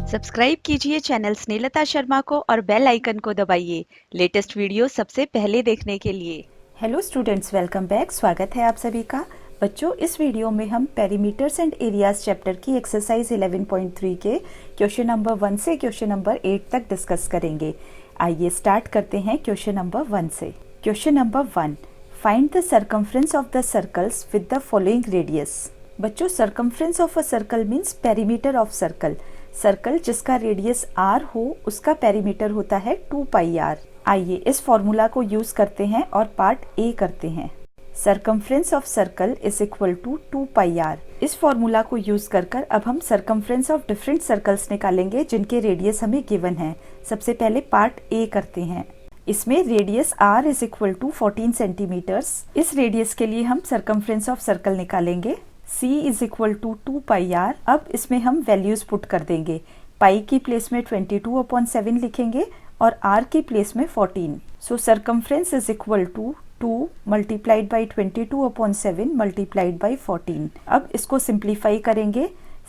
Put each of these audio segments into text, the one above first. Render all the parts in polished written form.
Subscribe कीजिए channel Snehlata Sharma को और बेल आइकन को दबाइए लेटेस्ट वीडियो सबसे पहले देखने के लिए। Hello students, welcome back. स्वागत है आप सभी का। बच्चों, इस वीडियो में हम पेरीमीटर्स एंड एरियाज चैप्टर की एक्सरसाइज 11.3 के क्वेश्चन नंबर 1 से क्वेश्चन नंबर 8 तक डिस्कस करेंगे। आइए स्टार्ट करते हैं क्वेश्चन नंबर 1 से। Question number 1, find the circumference of the circles with the following radius. बच्चों, circumference of a circle means perimeter of circle. Circle जिसका रेडियस r हो उसका पेरीमीटर होता है 2 पाई r। आइए इस फॉर्मूला को यूज करते हैं और पार्ट ए करते हैं। Circumference of circle is equal to 2 pi r। इस फॉर्मूला को यूज कर अब हम सर्कमफ्रेंस ऑफ डिफरेंट सर्कल्स निकालेंगे जिनके रेडियस हमें गिवन है। सबसे पहले पार्ट ए करते हैं। इसमें radius r is equal to 14 centimeters. इस रेडियस के लिए हम सर्कमफ्रेंस ऑफ सर्कल निकालेंगे। c is equal to 2 pi r। अब इसमें हम वैल्यूज पुट कर देंगे। पाई की प्लेस में 22/7 लिखेंगे और r की प्लेस में 14। So circumference is equal to 2 multiplied by 22/7 multiplied by 14। अब इसको सिंप्लीफाई करेंगे।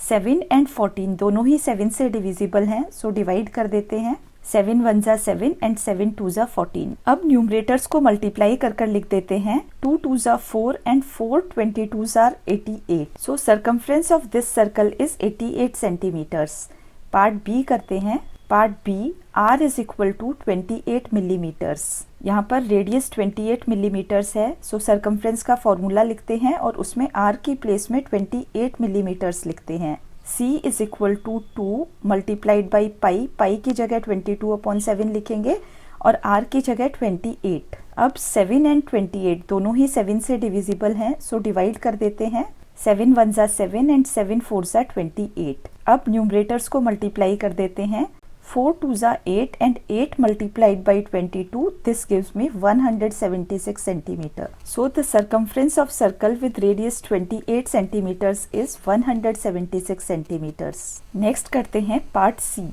7 एंड 14 दोनों ही 7 से डिविजिबल हैं, सो डिवाइड कर देते हैं। 7 1 जा 7 एंड 7 2 जा 14। अब न्यूमरेटर्स को मल्टीप्लाई कर लिख देते हैं। 2 2 जा 4 and 4 22 are 88। So circumference of this circle is 88 centimeters. Part B करते हैं। Part B, r is equal to 28 millimeters. यहाँ पर रेडियस 28 मिलीमीटर्स है, सो सर्कमफ्रेंस का फॉर्मूला लिखते हैं और उसमें r की प्लेस में 28 मिलीमीटर्स लिखते हैं। c is equal to 2 multiplied by pi. Pi की जगह 22/7 लिखेंगे और r की जगह 28। अब 7 एंड 28 दोनों ही 7 से डिविजिबल हैं, सो डिवाइड कर देते हैं। 7 1 जा 7 एंड 7 4 जा 28। अब न्यूमरेटर्स को मल्टीप्लाई कर देते हैं। 4 2 जा 8 and 8 multiplied by 22, this gives me 176 centimeter. So the circumference of circle with radius 28 centimeters is 176 centimeters. Next करते हैं part C.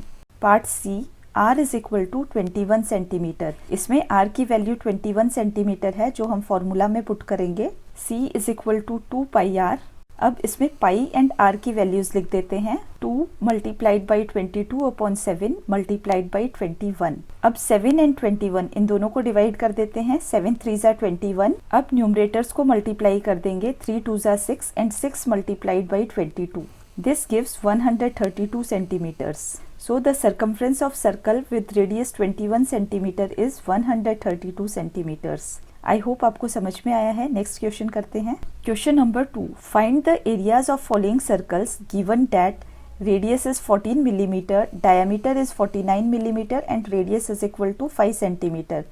Part C, r is equal to 21 centimeter. इसमें r की वैल्यू 21 सेंटीमीटर है जो हम फॉर्मूला में put करेंगे। c is equal to 2 pi r। अब इसमें पाई एंड r की वैल्यूज लिख देते हैं। 2 मल्टीप्लाइड बाई 22/7 मल्टीप्लाइड बाई 21। अब 7 एंड 21 इन दोनों को डिवाइड कर देते हैं। 7 3 जा 21। अब न्यूमरेटर्स को मल्टीप्लाई कर देंगे। 3 2 जा 6 and 6 multiplied by 22। This gives 132 centimeters. So the circumference of circle with radius 21 centimeter is 132 centimeters. I hope आपको समझ में आया है। नेक्स्ट क्वेश्चन करते हैं। Question number 2, find the areas of following circles given that radius is 14 millimeter, diameter is 49 millimeter and radius is equal to 5 centimeter.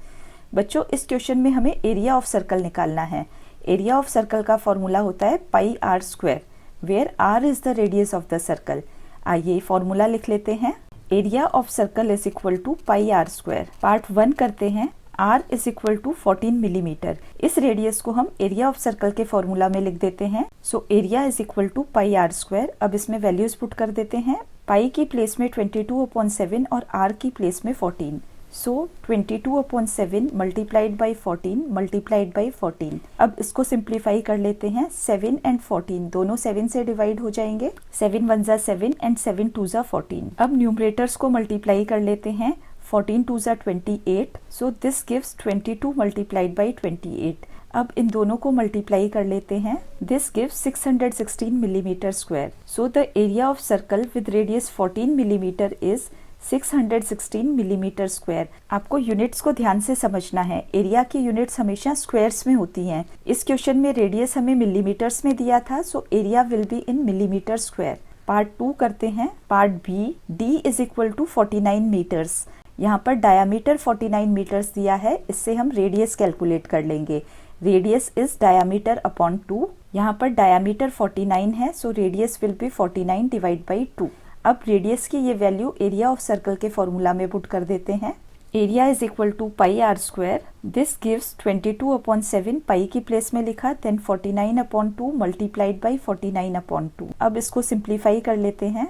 बच्चों, इस question में हमें एरिया ऑफ सर्कल निकालना है। एरिया ऑफ सर्कल का formula होता है pi r square, where r is the radius of the circle. आइए फॉर्मूला लिख लेते हैं। Area of circle is equal to pi r square. Part 1 करते हैं। r is equal to 14 millimeter. इस रेडियस को हम एरिया ऑफ सर्कल के फॉर्मूला में लिख देते हैं। So area is equal to pi r square. अब इसमें वैल्यूज पुट कर देते हैं। पाई की प्लेस में 22/7 और r की प्लेस में 14। सो 22/7 मल्टीप्लाइड बाई 14 मल्टीप्लाइड बाई 14। अब इसको सिंप्लीफाई कर लेते हैं। 7 एंड 14 दोनों 7 से डिवाइड हो जाएंगे। 7 1 जा 7 एंड 7 2 जा 14। अब न्यूमरेटर्स को मल्टीप्लाई कर लेते हैं। 14 2 जा 28। So this gives 22 multiplied by 28। अब इन दोनों को मल्टीप्लाई कर लेते हैं। This gives 616 millimetre square. So the area of circle with radius 14 millimetre is 616 millimetre square. आपको यूनिट्स को ध्यान से समझना है। एरिया की यूनिट्स हमेशा स्क्वायर्स में होती हैं। इस क्वेश्चन में रेडियस हमें मिलीमीटर्स में दिया था, so area will be in millimeter square. Part 2 करते हैं। Part B, d is equal to 49 meters. यहाँ पर डायामीटर 49 मीटर्स दिया है, इससे हम रेडियस कैलकुलेट कर लेंगे। Radius is diameter upon 2। यहाँ पर डायामीटर 49 है, so radius will be 49 divide by 2। अब रेडियस की ये वैल्यू एरिया ऑफ सर्कल के फॉर्मूला में पुट कर देते हैं। Area is equal to pi r square. This gives 22/7। Pi की प्लेस में लिखा, देन 49/2 मल्टीप्लाइड बाई 49/2। अब इसको सिंप्लीफाई कर लेते हैं।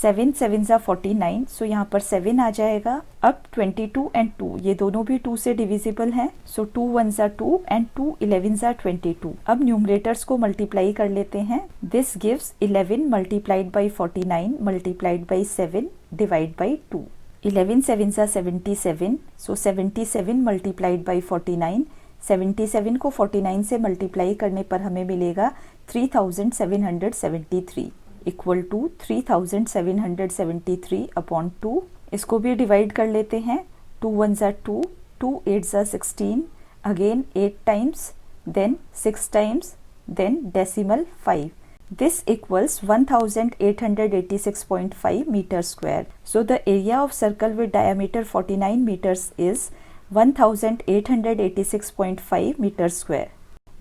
7 7 ज़ा 49, सो यहाँ पर 7 आ जाएगा। अब 22 एंड 2, ये दोनों भी 2 से डिविजिबल हैं, सो 2 1 ज़ा 2 एंड 2 11 ज़ा 22। अब न्यूमरेटर्स को मल्टीप्लाई कर लेते हैं। This gives 11 multiplied by 49 multiplied by 7 divide by 2। 11 7 ज़ा 77, सो 77 मल्टीप्लाइड बाई 49, 77 को 49 से मल्टीप्लाई करने पर हमें मिलेगा 3773 इक्वल टू 3773 अपॉन 2। इसको भी डिवाइड कर लेते हैं। 2 1 ज़ा 2, 2 8 ज़ा 16, again 8 times, then 6 times, then decimal 5. This equals 1886.5 meter square. So the area of circle with diameter 49 meters is 1886.5 meter square.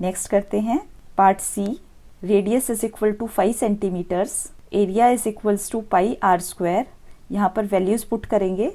Next करते हैं part C. Radius is equal to 5 centimeters. Area is equals to pi r square. यहाँ पर values put करेंगे।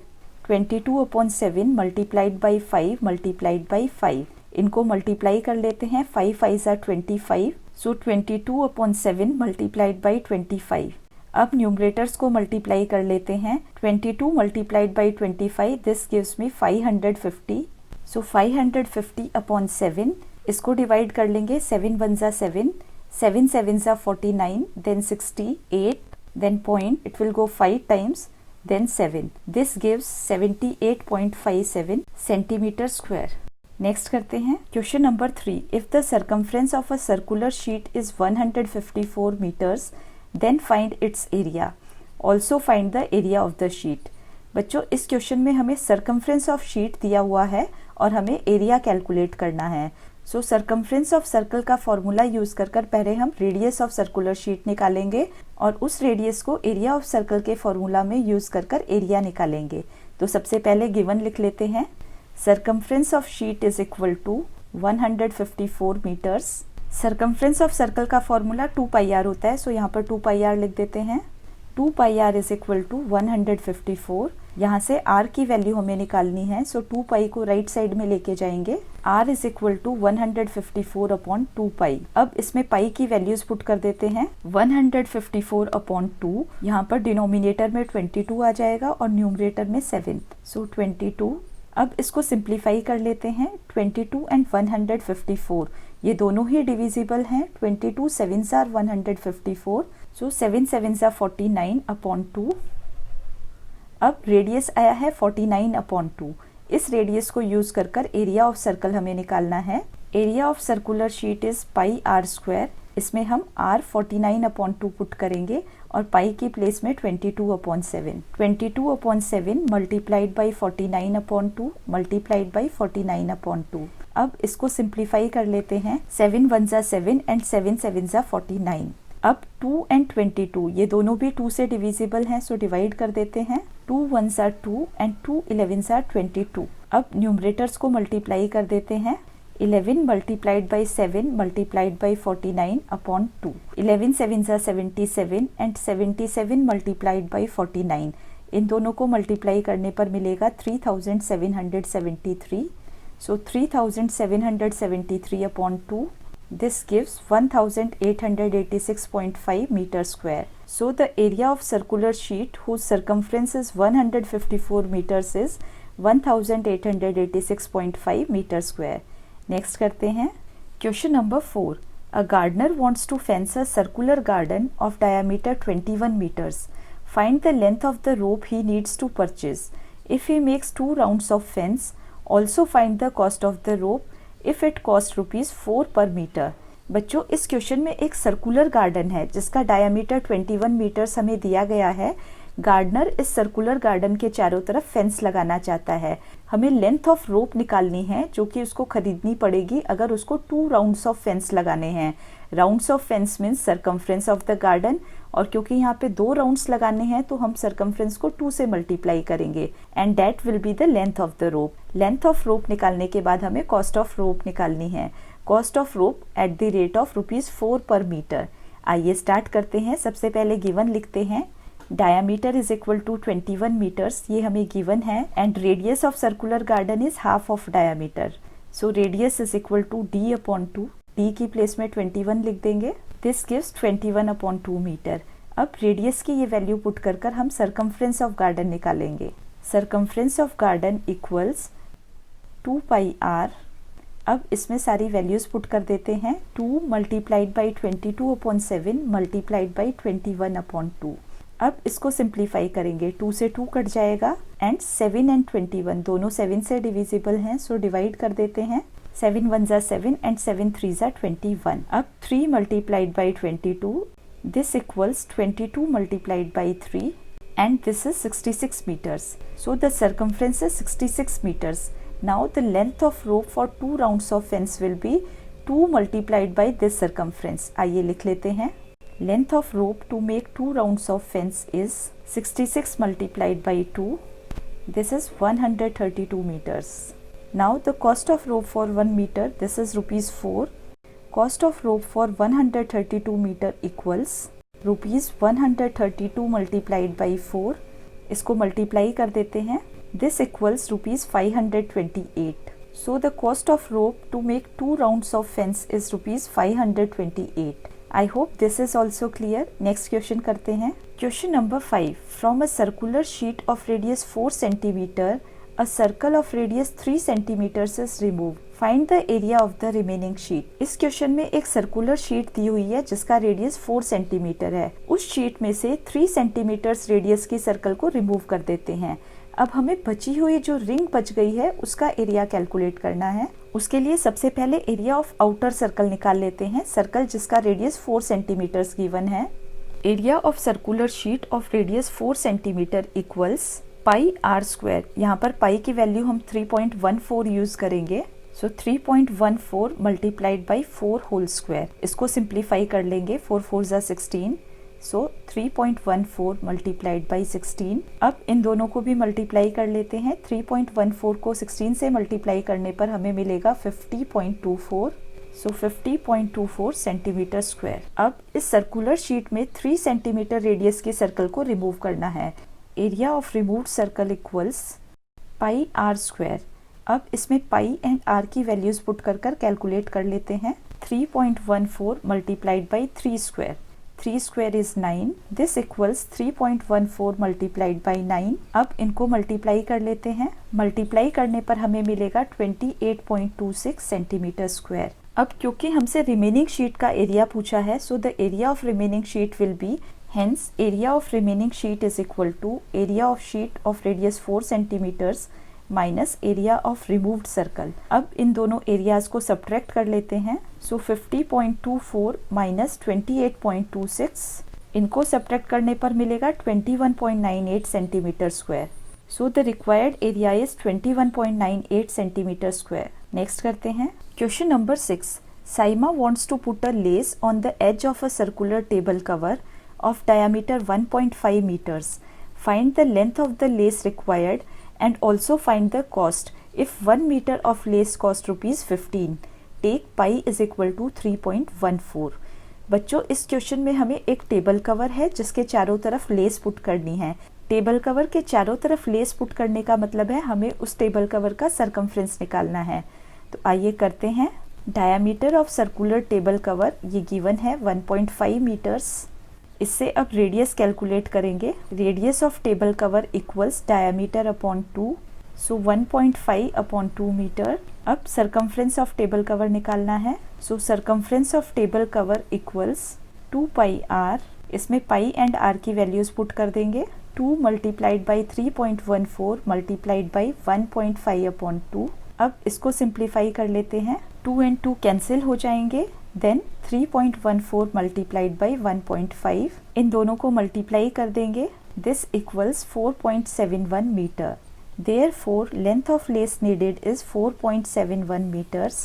22/7 multiplied by 5 multiplied by 5, इनको multiply कर लेते हैं। 5 5 ज़ा 25, सो 22/7 मल्टीप्लाइड बाई 25। अब न्यूमरेटर्स को मल्टीप्लाई कर लेते हैं। 22 multiplied by 25, this gives me 550, सो 550/7। इसको डिवाइड कर लेंगे। 7 1 ज़ा 7, 7 7 ज़ा 49, then 68, then point, it will go 5 times, then 7. This gives 78.57 centimeter square. Next करते हैं question number 3. If the circumference of a circular sheet is 154 meters, then find its area. Also find the area of the sheet. बच्चों, इस question में हमें circumference of sheet दिया हुआ है और हमें एरिया कैलकुलेट करना है। सो सर्कमफ्रेंस ऑफ सर्कल का फॉर्मूला यूज कर पहले हम रेडियस ऑफ सर्कुलर शीट निकालेंगे और उस रेडियस को एरिया ऑफ सर्कल के फॉर्मूला में यूज कर एरिया निकालेंगे। तो सबसे पहले गिवन लिख लेते हैं। Circumference of sheet is equal to 154 meters. Circumference of circle का फॉर्मूला 2 पाई आर होता है, सो यहाँ पर 2 पाई आर लिख देते हैं। 2 pi are is equal to 154। यहाँ से r की वैल्यू हमें निकालनी है, सो 2 पाई को राइट साइड में लेके जाएंगे। r इज इक्वल टू 154/2 पाई। अब इसमें पाई की वैल्यूज पुट कर देते हैं। 154/2, यहाँ पर डिनोमिनेटर में 22 आ जाएगा और न्यूमरेटर में 7, सो 22। अब इसको सिंप्लीफाई कर लेते हैं। 22 एंड 154 ये दोनों ही डिविजिबल हैं। 22 7 ज़ा 154, सो 7 7 ज़ा 49/2। अब रेडियस आया है 49/2। इस रेडियस को यूज कर एरिया ऑफ सर्कल हमें निकालना है। Area of circular sheet is pi r square. इसमें हम r 49/2 पुट करेंगे और पाई की प्लेस में 22/7। 22/7 मल्टीप्लाइड बाई 49/2 मल्टीप्लाइड बाई 49/2। अब इसको सिंप्लीफाई कर लेते हैं। 7 1 ज़ा 7 एंड 7 7 ज़ा 49। अब 2 एंड 22 ये दोनों भी 2 से डिविजिबल हैं, सो डिवाइड कर देते हैं। 2 1 ज़ा 2 एंड 2 11 ज़ा 22। अब न्यूमरेटर्स को मल्टीप्लाई कर देते हैं। 11 मल्टीप्लाइड बाई 7 मल्टीप्लाइड बाई 49/2। 11 7 ज़ा 77 एंड 77 मल्टीप्लाइड बाई 49। इन दोनों को मल्टीप्लाई करने पर मिलेगा 3773, सो 3773/2। This gives 1886.5 meter square. So the area of circular sheet whose circumference is 154 meters is 1886.5 meter square. Next करते हैं question number 4. A gardener wants to fence a circular garden of diameter 21 meters. Find the length of the rope he needs to purchase. If he makes 2 rounds of fence, also find the cost of the rope if it cost ₹4 per meter. बच्चों, इस question में एक circular garden है जिसका diameter 21 metres हमें दिया गया है। गार्डनर इस सर्कुलर गार्डन के चारों तरफ फेंस लगाना चाहता है। हमें लेंथ ऑफ रोप निकालनी है जो कि उसको खरीदनी पड़ेगी अगर उसको 2 राउंड्स ऑफ फेंस लगाने हैं। Rounds of fence means circumference of the garden, और क्योंकि यहाँ पे 2 राउंड्स लगाने हैं तो हम सर्कमफ्रेंस को 2 से मल्टीप्लाई करेंगे and that will be the length of the rope. Length of rope निकालने के बाद हमें कॉस्ट ऑफ रोप निकालनी है। Cost of rope eight the rate of ₹4 पर मीटर। आइए स्टार्ट करते हैं। सबसे पहले गिवन लिखते हैं। Diameter is equal to 21 meters, ये हमें गिवन है, and radius of circular garden is half of diameter, so radius is equal to d/2। d की प्लेस में 21 लिख देंगे। This gives 21/2 meter. अब रेडियस की ये वैल्यू पुट कर हम सरकमफ्रेंस ऑफ गार्डन निकालेंगे। Circumference of garden equals 2 pi r। अब इसमें सारी वैल्यूज पुट कर देते हैं। 2 मल्टीप्लाइड बाई 22/7 मल्टीप्लाइड बाई 21/2। अब इसको सिंप्लीफाई करेंगे, 2 से 2 कट जाएगा एंड 7 एंड 21 दोनों 7 से डिविजिबल हैं, सो डिवाइड कर देते हैं। 7 1 जा 7 एंड 7 3 जा 21। अब 3 multiplied by 22, this equals 22 multiplied by 3 and this is 66 meters. So the circumference is 66 meters. Now the length of rope for 2 rounds of fence will be 2 multiplied by this circumference. आइए लिख लेते हैं। Length of rope to make 2 rounds of fence is 66 multiplied by 2. This is 132 meters. Now the cost of rope for 1 meter, this is rupees 4. Cost of rope for 132 meter equals rupees 132 multiplied by 4। इसको multiply कर देते हैं। This equals rupees 528। So the cost of rope to make 2 rounds of fence is rupees 528। I hope this is also clear. Next question करते हैं। Question number 5। From a circular sheet of radius 4 centimeter a circle of radius 3 centimeters is removed. Find the area of the remaining sheet. इस question में एक circular sheet दी हुई है जिसका radius 4 centimetre है। उस शीट में से 3 सेंटीमीटर्स रेडियस की सर्कल को रिमूव कर देते हैं। अब हमें बची हुई जो रिंग बच गई है उसका एरिया कैलकुलेट करना है। उसके लिए सबसे पहले एरिया ऑफ आउटर सर्कल निकाल लेते हैं, सर्कल जिसका रेडियस 4 सेंटीमीटर्स गिवन है। Area of circular sheet of radius 4 centimeter equals pi r square. यहाँ पर पाई की वैल्यू हम 3.14 यूज करेंगे। So 3.14 multiplied by 4 whole square. इसको सिंप्लीफाई कर लेंगे। 4 4 जा 16। So 3.14 multiplied by 16। अब इन दोनों को भी मल्टीप्लाई कर लेते हैं। 3.14 को 16 से मल्टीप्लाई करने पर हमें मिलेगा 50.24। So 50.24 centimeter square. अब इस सर्कुलर शीट में 3 सेंटीमीटर रेडियस के सर्कल को रिमूव करना है। Area of removed circle equals pi r square. अब इसमें पाई एंड आर की वैल्यूज पुट कर कैलकुलेट कर लेते हैं। 3.14 multiplied by 3 square. 3 square is 9। This equals 3.14 multiplied by 9। अब इनको मल्टीप्लाई कर लेते हैं। मल्टीप्लाई करने पर हमें मिलेगा 28.26 सेंटीमीटर स्क्वायर। अब क्योंकि हमसे रिमेनिंग शीट का एरिया पूछा है, सो the area of remaining sheet will be, hence area of remaining sheet is equal to area of sheet of radius 4 centimeters minus area of removed circle. अब इन दोनों areas को सब्ट्रैक्ट कर लेते हैं। सो 50.24 माइनस 28.26, इनको सब्ट्रैक्ट करने पर मिलेगा 21.98 centimetre square. So the required area is 21.98 centimetre square. Next करते हैं। Question number 6। Saima wants to put a lace on the edge of a circular table cover of diameter 1.5 meters. Find the length of the lace required and also find the cost. If 1 meter of lace cost rupees 15, take pi is equal to 3.14. बच्चों, इस question में हमें एक table cover है जिसके चारों तरफ less put करनी है। टेबल कवर के चारों तरफ लेस पुट करने का मतलब है हमें उस टेबल कवर का सरकमफ्रेंस निकालना है। तो आइए करते हैं। Diameter of circular table cover ये गिवन है 1.5 मीटर्स। इससे अब रेडियस कैलकुलेट करेंगे। Radius of table cover equals diameter upon 2। So 1.5 upon 2 metre. अब सरकमफ्रेंस ऑफ टेबल कवर निकालना है। So circumference of table cover equals 2 pi R. इसमें pi and are की वैल्यूज पुट कर देंगे। 2 multiplied by 3.14 multiplied by 1.5 upon 2। अब इसको simplify कर लेते हैं। 2 एंड 2 कैंसिल हो जाएंगे। देन 3.14 मल्टीप्लाइड बाई 1.5, इन दोनों को मल्टीप्लाई कर देंगे। This equals 4.71 meter. Therefore, length of lace needed is 4.71 meters.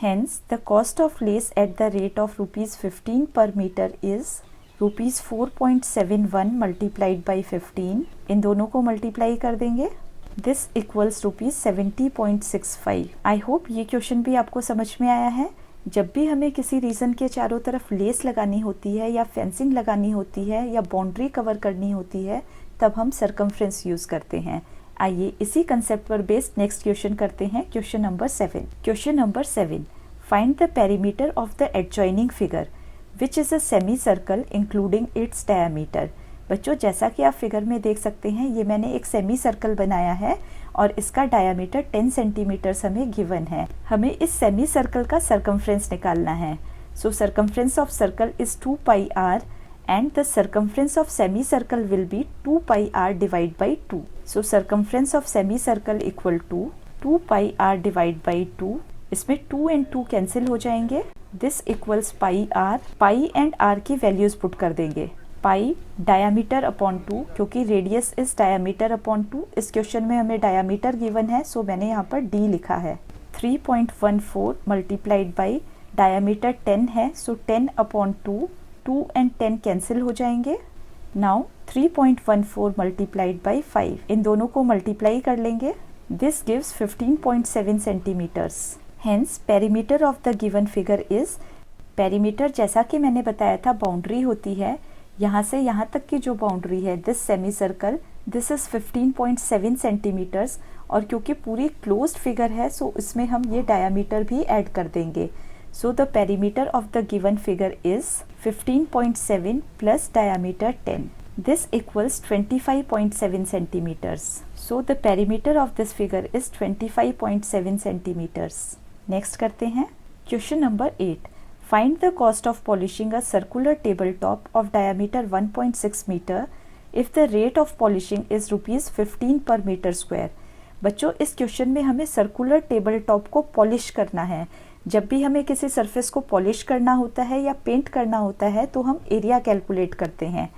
Hence, the cost of lace at the rate of rupees 15 per meter is rupees 4.71 multiplied by 15. इन दोनों को multiply कर देंगे। This equals rupees 70.65. I hope ये question भी आपको समझ में आया है। जब भी हमें किसी रीजन के चारों तरफ लेस लगानी होती है या फेंसिंग लगानी होती है या बाउंड्री कवर करनी होती है, तब हम सरकमफ्रेंस यूज करते हैं। आइए इसी कंसेप्ट पर बेस्ड नेक्स्ट क्वेश्चन करते हैं। Question number 7। Question number 7, find the perimeter of the adjoining figure. Which is a semi circle including it's diameter. बच्चों जैसा कि आप फिगर में देख सकते हैं, ये मैंने एक सेमी सर्कल बनाया है और इसका डायामीटर 10 सेंटीमीटर्स हमें गिवन है। हमें इस सेमी सर्कल का सरकमफ्रेंस निकालना है। So circumference of circle is 2 pi r and the circumference of semicircle will be 2 pi r divided by 2. So circumference of semicircle equal to 2 pi r divided by 2. इसमें 2 and 2 cancel हो जाएंगे। This equals pi r. pi and r की values put कर देंगे। पाई diameter upon 2, क्योंकि radius is diameter upon 2। इस question में हमें डायामीटर गिवन है, सो मैंने यहाँ पर d लिखा है। 3.14 मल्टीप्लाइड बाई डायामीटर 10 है, सो 10 अपॉन 2, 2 and 10 कैंसिल हो जाएंगे। नाउ 3.14 मल्टीप्लाइड बाई 5, इन दोनों को मल्टीप्लाई कर लेंगे। This gives 15.7 centimeters. Hence perimeter of the given figure is, perimeter जैसा कि मैंने बताया था बाउंड्री होती है, यहाँ से यहाँ तक की जो बाउंड्री है this semi circle, this is 15.7 centimeters. और क्योंकि पूरी क्लोज्ड फिगर है, सो इसमें हम ये डायामीटर भी ऐड कर देंगे। So the perimeter of the given figure is 15.7 plus diameter 10. This equals 25.7 centimeters. So the perimeter of this figure is 25.7 centimeters. Next करते हैं question number 8. Find the cost of polishing a circular tabletop of diameter 1.6 meter if the rate of polishing is rupees 15 per meter square. बच्चों इस question में हमें circular table top को polish करना है। जब भी हमें किसी सरफेस को पॉलिश करना होता है या पेंट करना होता है तो हम एरिया कैलकुलेट करते हैं।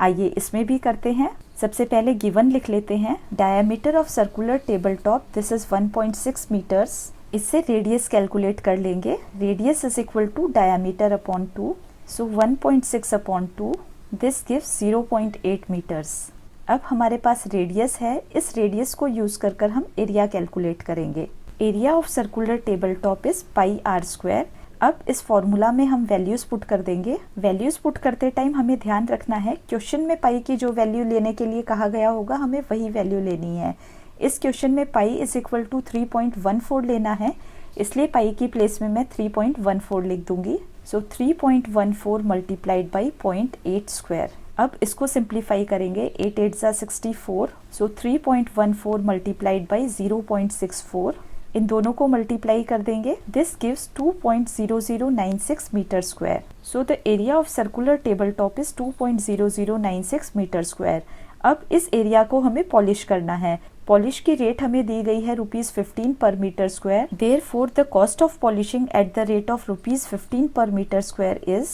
आइए इसमें भी करते हैं। सबसे पहले गिवन लिख लेते हैं। Diameter of circular table top this is 1.6 meters. इससे रेडियस कैलकुलेट कर लेंगे। Radius is equal to diameter upon 2, so 1.6 upon 2, this gives 0.8 meters. अब हमारे पास रेडियस है, इस रेडियस को यूज कर हम एरिया कैलकुलेट करेंगे। Area of circular table top is pi r square. अब इस फॉर्मूला में हम वैल्यूज पुट कर देंगे। वैल्यूज पुट करते टाइम हमें ध्यान रखना है, क्वेश्चन में पाई की जो वैल्यू लेने के लिए कहा गया होगा हमें वही वैल्यू लेनी है। इस क्वेश्चन में पाई इज इक्वल टू 3.14 लेना है, इसलिए पाई की प्लेस में मैं 3.14 लिख दूंगी। सो 3.14 मल्टीप्लाइड बाई 0.8 स्क्वायर। अब इसको सिंप्लीफाई करेंगे। 8 8 जा 64, सो 3.14 मल्टीप्लाइड बाई 0.64, इन दोनों को मल्टीप्लाई कर देंगे। This gives 2.0096 meter square. So the area of circular table top is 2.0096 meter square. अब इस एरिया को हमें पॉलिश करना है। पॉलिश की रेट हमें दी गई है ₹15 per meter square. Therefore the cost of polishing at the rate of ₹15 per meter square is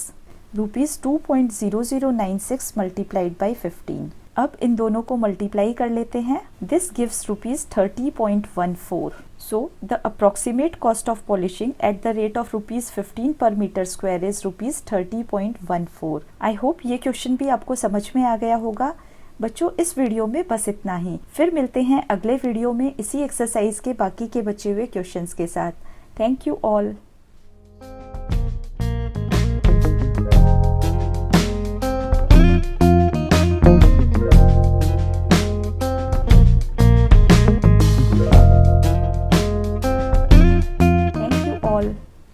₹2.0096 multiplied by 15। अब इन दोनों को मल्टीप्लाई कर लेते हैं। This gives ₹30.14। So the approximate cost of polishing at the rate of ₹15 per meter square is ₹30.14। I hope ये question भी आपको समझ में आ गया होगा। बच्चों इस वीडियो में बस इतना ही। फिर मिलते हैं अगले वीडियो में इसी एक्सरसाइज के बाकी के बचे हुए क्वेश्चंस के साथ। Thank you all.